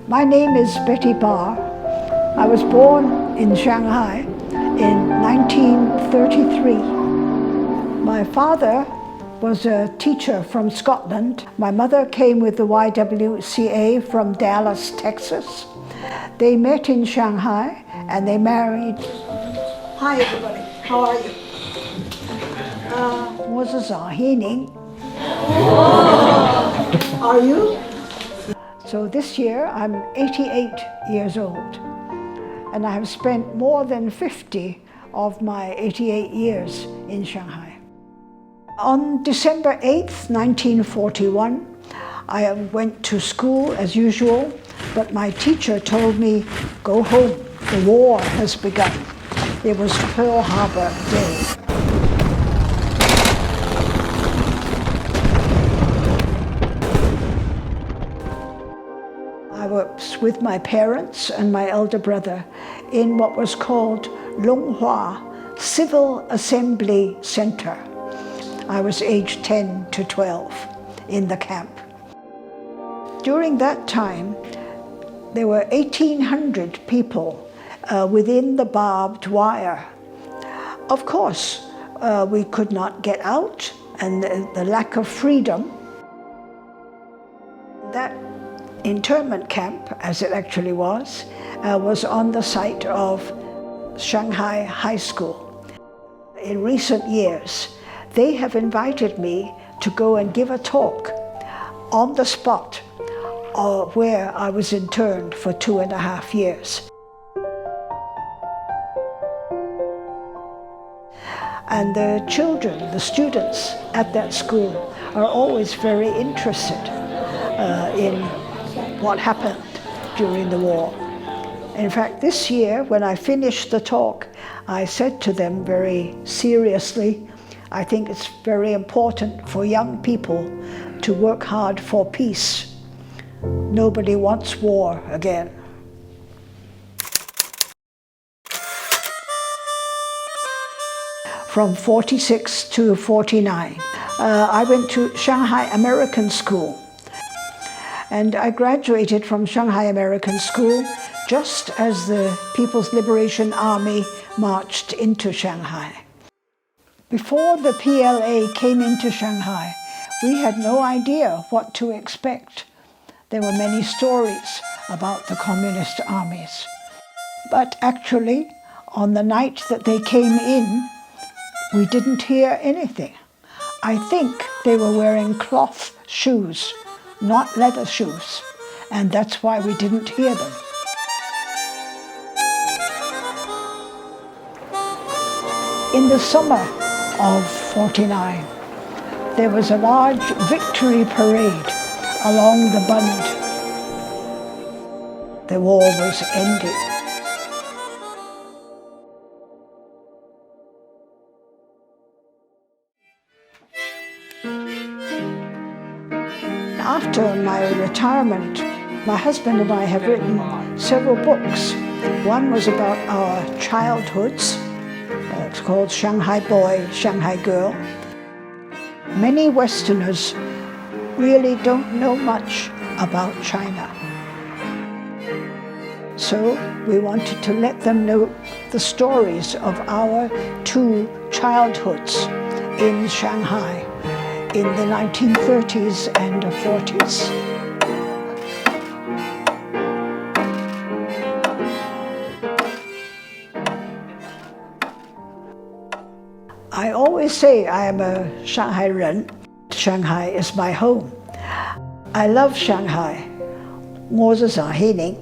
My name is Betty Barr. I was born in Shanghai in 1933. My father was a teacher from Scotland. My mother came with the YWCA from Dallas, Texas. They met in Shanghai and they married. Hi everybody, how are you? 我是上海人. Are you? So this year I'm 88 years old, and I have spent more than 50 of my 88 years in Shanghai. On December 8th, 1941, I went to school as usual, but my teacher told me, go home, the war has begun. It was Pearl Harbor Day. I was with my parents and my elder brother in what was called Longhua Civil Assembly Center. I was aged 10 to 12 in the camp. During that time, there were 1,800 people within the barbed wire. Of course, we could not get out, and the lack of freedom. That internment camp, as it actually was on the site of Shanghai High School. In recent years, they have invited me to go and give a talk on the spot where I was interned for 2.5 years. And the children, the students at that school are always very interested in what happened during the war. In fact, this year, when I finished the talk, I said to them very seriously, I think it's very important for young people to work hard for peace. Nobody wants war again. From 46 to 49, I went to Shanghai American School. And I graduated from Shanghai American School just as the People's Liberation Army marched into Shanghai. Before the PLA came into Shanghai, we had no idea what to expect. There were many stories about the communist armies. But actually, on the night that they came in, we didn't hear anything. I think they were wearing cloth shoes, not leather shoes, and that's why we didn't hear them. In the summer of 49, there was a large victory parade along the Bund. The war was ending. After my retirement, my husband and I have written several books. One was about our childhoods. It's called Shanghai Boy, Shanghai Girl. Many Westerners really don't know much about China. So we wanted to let them know the stories of our two childhoods in Shanghai in the 1930s and 40s. I always say I am a Shanghai人. Shanghai is my home. I love Shanghai. 我是上海人.